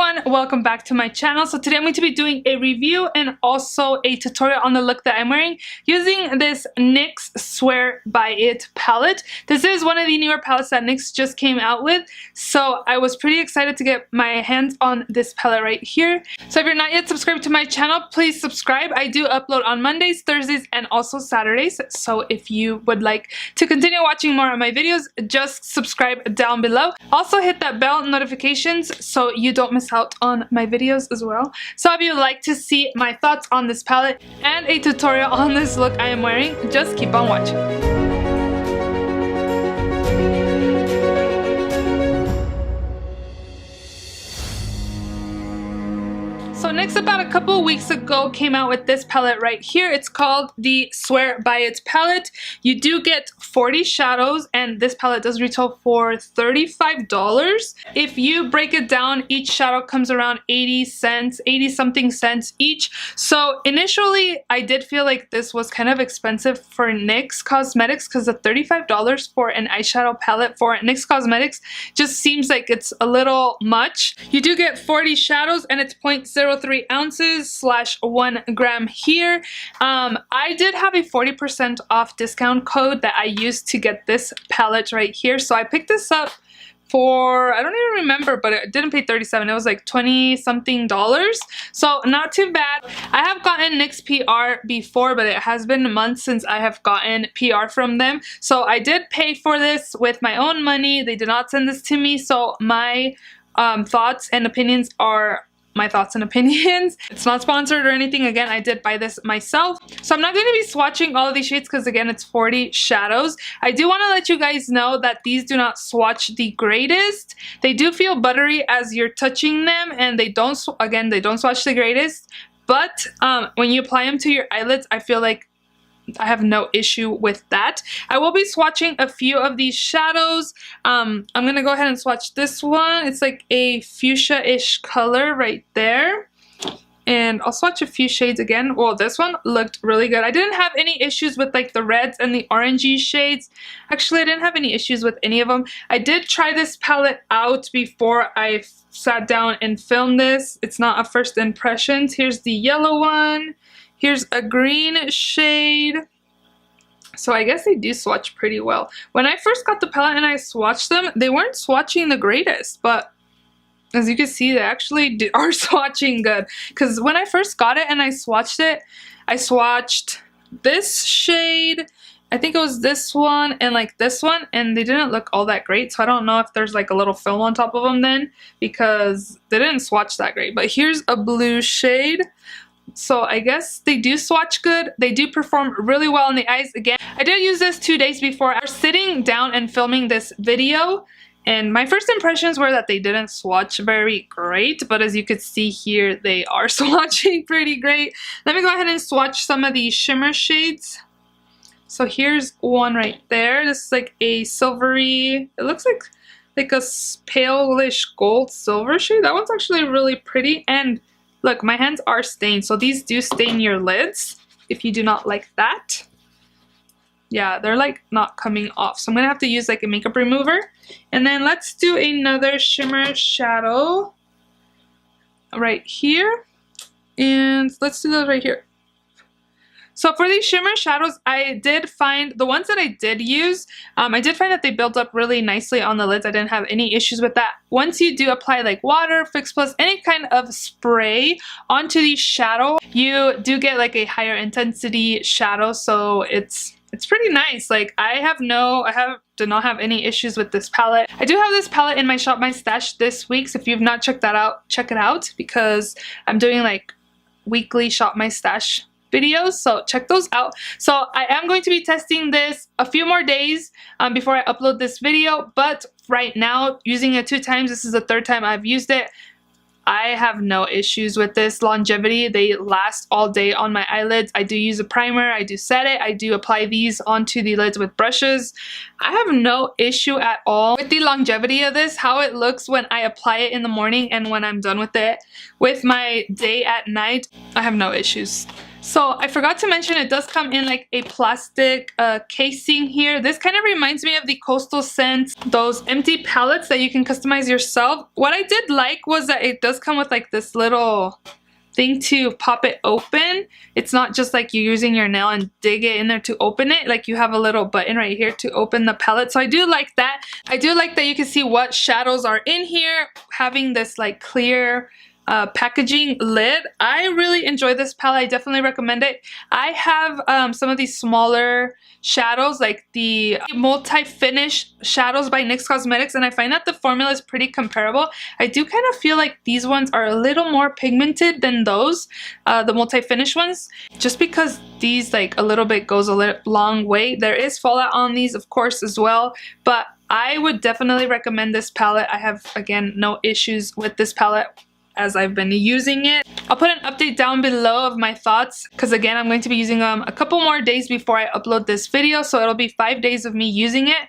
everyone, welcome back to my channel. So today I'm going to be doing a review and also a tutorial on the look that I'm wearing using this NYX Swear by It palette. This is one of the newer palettes that NYX just came out with, so I was pretty excited to get my hands on this palette right here. So if you're not yet subscribed to my channel, please subscribe. I do upload on Mondays, Thursdays, and also Saturdays, so if you would like to continue watching more of my videos, just subscribe down below. Also hit that bell notifications so you don't miss out on my videos as well. So if you would like to see my thoughts on this palette and a tutorial on this look I am wearing, just keep on watching. So NYX about a couple of weeks ago came out with this palette right here. It's called the Swear by It palette. You do get 40 shadows and this palette does retail for $35. If you break it down, each shadow comes around 80 something cents each. So initially I did feel like this was kind of expensive for NYX Cosmetics because the $35 for an eyeshadow palette for NYX Cosmetics just seems like it's a little much. You do get 40 shadows and it's 0.03 ounces / 1 gram here. I did have a 40% off discount code that I used to get this palette right here. So I picked this up for, I don't even remember, but it didn't pay $37. It was like 20 something dollars. So not too bad. I have gotten NYX PR before, but it has been months since I have gotten PR from them. So I did pay for this with my own money. They did not send this to me. So my thoughts and opinions are my thoughts and opinions. It's not sponsored or anything. Again, I did buy this myself. So I'm not going to be swatching all of these shades because again, it's 40 shadows. I do want to let you guys know that these do not swatch the greatest. They do feel buttery as you're touching them, and they don't, again, they don't swatch the greatest. But when you apply them to your eyelids, I feel like I have no issue with that. I will be swatching a few of these shadows. I'm gonna go ahead and swatch this one. It's like a fuchsia-ish color right there. And I'll swatch a few shades again. Well, this one looked really good. I didn't have any issues with like the reds and the orangey shades. Actually, I didn't have any issues with any of them. I did try this palette out before I sat down and filmed this. It's not a first impressions. Here's the yellow one. Here's a green shade. So I guess they do swatch pretty well. When I first got the palette and I swatched them, they weren't swatching the greatest, but as you can see, they actually are swatching good. Because when I first got it and I swatched this shade, I think it was this one and like this one, and they didn't look all that great. So I don't know if there's like a little film on top of them then, because they didn't swatch that great. But here's a blue shade. So I guess they do swatch good. They do perform really well in the eyes. Again, I did use this 2 days before I was sitting down and filming this video. And my first impressions were that they didn't swatch very great. But as you could see here, they are swatching pretty great. Let me go ahead and swatch some of these shimmer shades. So here's one right there. This is like a silvery, it looks like a palish gold silver shade. That one's actually really pretty. And look, my hands are stained, so these do stain your lids if you do not like that. Yeah, they're like not coming off. So I'm gonna have to use like a makeup remover. And then let's do another shimmer shadow right here. And let's do those right here. So for these shimmer shadows, I did find, the ones that I did use, I did find that they built up really nicely on the lids. I didn't have any issues with that. Once you do apply like water, Fix Plus, any kind of spray onto the shadow, you do get like a higher intensity shadow. So it's pretty nice. Like I did not have any issues with this palette. I do have this palette in my Shop My Stash this week. So if you've not checked that out, check it out, because I'm doing like weekly Shop My Stash videos, so check those out. So I am going to be testing this a few more days before I upload this video, but right now, using it 2 times, this is the 3rd time I've used it, I have no issues with this longevity. They last all day on my eyelids. I do use a primer, I do set it, I do apply these onto the lids with brushes. I have no issue at all with the longevity of this, how it looks when I apply it in the morning and when I'm done with it. With my day at night, I have no issues. So I forgot to mention it does come in like a plastic casing here. This kind of reminds me of the Coastal Scents, those empty palettes that you can customize yourself. What I did like was that it does come with like this little thing to pop it open. It's not just like you using your nail and dig it in there to open it. Like you have a little button right here to open the palette. So I do like that. I do like that you can see what shadows are in here, having this like clear packaging lid. I really enjoy this palette. I definitely recommend it. I have some of these smaller shadows, like the multi-finish shadows by NYX Cosmetics, and I find that the formula is pretty comparable. I do kind of feel like these ones are a little more pigmented than those, the multi-finish ones, just because these like a little bit goes a long way. There is fallout on these, of course, as well, but I would definitely recommend this palette. I have, again, no issues with this palette as I've been using it. I'll put an update down below of my thoughts, because again, I'm going to be using them a couple more days before I upload this video, so it'll be 5 days of me using it.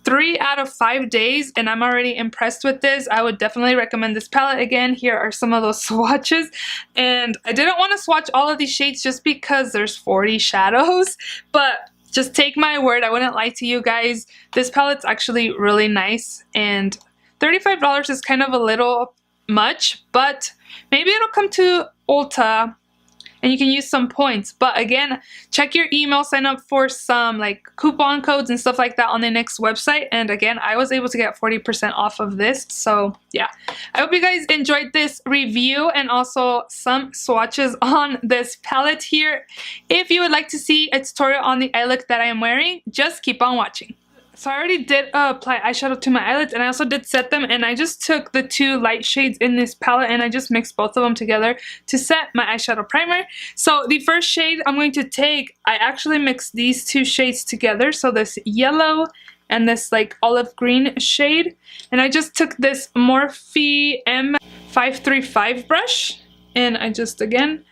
3 out of 5 days, and I'm already impressed with this. I would definitely recommend this palette. Again, here are some of those swatches, and I didn't want to swatch all of these shades just because there's 40 shadows, but just take my word, I wouldn't lie to you guys. This palette's actually really nice, and $35 is kind of a little much, but maybe it'll come to Ulta and you can use some points. But again, check your email, sign up for some like coupon codes and stuff like that on the NYX website, and again, I was able to get 40% off of this. So yeah, I hope you guys enjoyed this review and also some swatches on this palette here. If you would like to see a tutorial on the eye look that I am wearing, just keep on watching. So I already did apply eyeshadow to my eyelids, and I also did set them, and I just took the 2 light shades in this palette and I just mixed both of them together to set my eyeshadow primer. So the first shade I'm going to take, I actually mixed these 2 shades together, so this yellow and this like olive green shade, and I just took this Morphe M535 brush and I just again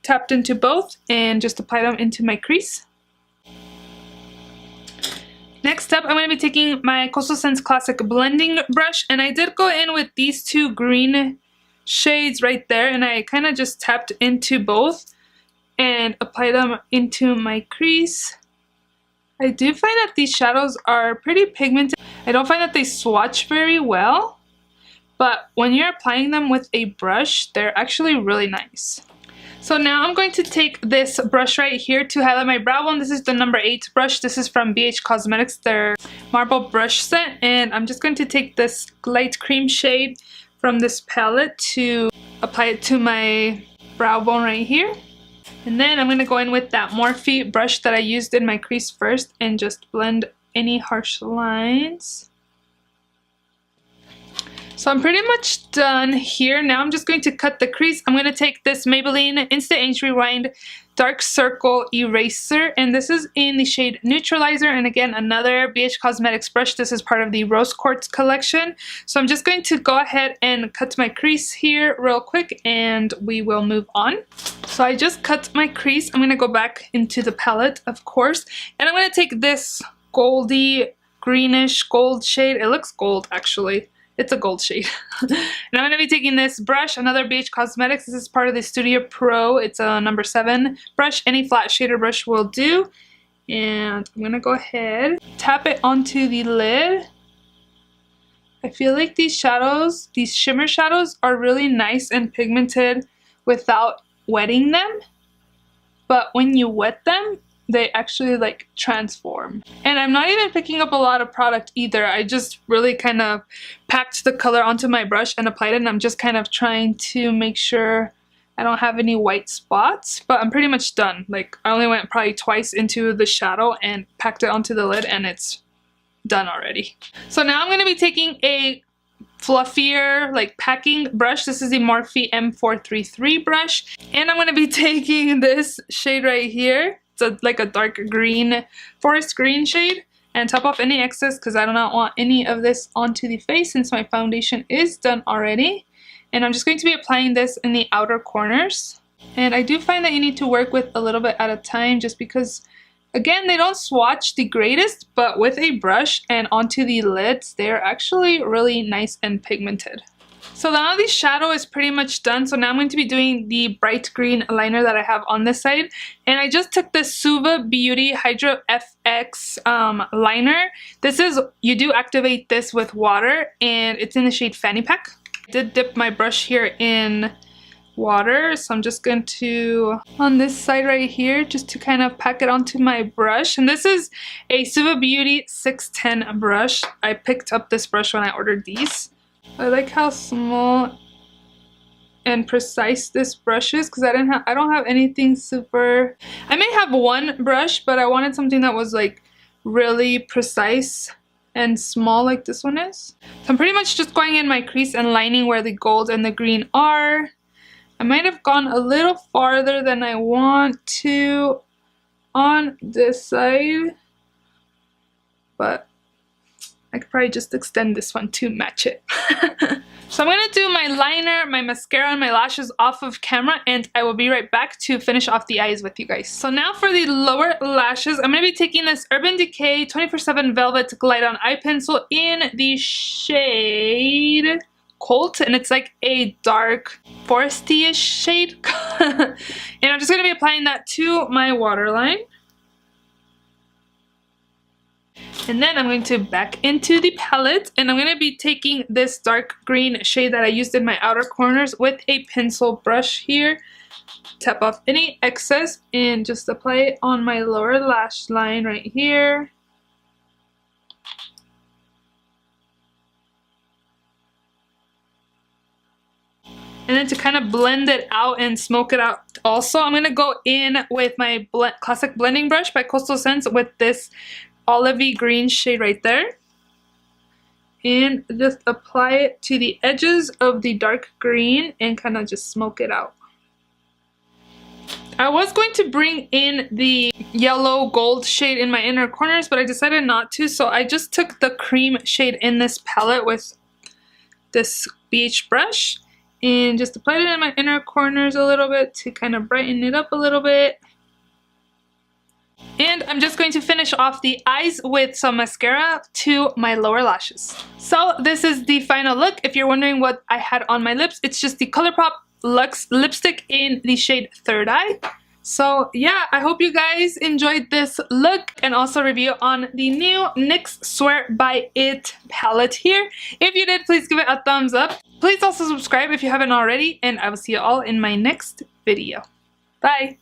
tapped into both and just applied them into my crease. Next up, I'm going to be taking my Coastal Scents Classic Blending Brush, and I did go in with these 2 green shades right there, and I kind of just tapped into both and applied them into my crease. I do find that these shadows are pretty pigmented. I don't find that they swatch very well, but when you're applying them with a brush, they're actually really nice. So now I'm going to take this brush right here to highlight my brow bone. This is the number 8 brush. This is from BH Cosmetics, their marble brush set. And I'm just going to take this light cream shade from this palette to apply it to my brow bone right here. And then I'm going to go in with that Morphe brush that I used in my crease first and just blend any harsh lines. So I'm pretty much done here. Now I'm just going to cut the crease. I'm going to take this Maybelline Instant Age Rewind Dark Circle Eraser, and this is in the shade Neutralizer, and again, another BH Cosmetics brush. This is part of the Rose Quartz collection. So I'm just going to go ahead and cut my crease here real quick, and we will move on. So I just cut my crease. I'm going to go back into the palette, of course, and I'm going to take this goldy, greenish gold shade. It looks gold, actually. It's a gold shade. And I'm going to be taking this brush, another BH Cosmetics. This is part of the Studio Pro. It's a number 7 brush. Any flat shader brush will do. And I'm going to go ahead, tap it onto the lid. I feel like these shadows, these shimmer shadows, are really nice and pigmented without wetting them. But when you wet them, they actually like transform. And I'm not even picking up a lot of product either. I just really kind of packed the color onto my brush and applied it, and I'm just kind of trying to make sure I don't have any white spots, but I'm pretty much done. Like, I only went probably twice into the shadow and packed it onto the lid, and it's done already. So now I'm going to be taking a fluffier like packing brush. This is the Morphe M433 brush, and I'm going to be taking this shade right here. It's like a dark green, forest green shade, and top off any excess because I do not want any of this onto the face since my foundation is done already. And I'm just going to be applying this in the outer corners. And I do find that you need to work with a little bit at a time just because, again, they don't swatch the greatest, but with a brush and onto the lids, they're actually really nice and pigmented. So now the shadow is pretty much done. So now I'm going to be doing the bright green liner that I have on this side. And I just took the Suva Beauty Hydro FX liner. This is, you do activate this with water and it's in the shade Fanny Pack. I did dip my brush here in water, so I'm just going to, on this side right here, just to kind of pack it onto my brush. And this is a Suva Beauty 610 brush. I picked up this brush when I ordered these. I like how small and precise this brush is because I don't have anything super. I may have one brush, but I wanted something that was like really precise and small like this one is. So I'm pretty much just going in my crease and lining where the gold and the green are. I might have gone a little farther than I want to on this side, but I could probably just extend this one to match it. So I'm going to do my liner, my mascara, and my lashes off of camera, and I will be right back to finish off the eyes with you guys. So now for the lower lashes, I'm going to be taking this Urban Decay 24/7 Velvet Glide On Eye Pencil in the shade Colt, and it's like a dark foresty-ish shade. And I'm just going to be applying that to my waterline. And then I'm going to back into the palette, and I'm going to be taking this dark green shade that I used in my outer corners with a pencil brush here. Tap off any excess and just apply it on my lower lash line right here. And then to kind of blend it out and smoke it out also, I'm going to go in with my classic blending brush by Coastal Scents with this olivey green shade right there, and just apply it to the edges of the dark green and kind of just smoke it out. I was going to bring in the yellow gold shade in my inner corners, but I decided not to, so I just took the cream shade in this palette with this BH brush and just applied it in my inner corners a little bit to kind of brighten it up a little bit. And I'm just going to finish off the eyes with some mascara to my lower lashes. So this is the final look. If you're wondering what I had on my lips, it's just the ColourPop Luxe lipstick in the shade Third Eye. So yeah, I hope you guys enjoyed this look and also review on the new NYX Swear By It palette here. If you did, please give it a thumbs up. Please also subscribe if you haven't already, and I will see you all in my next video. Bye!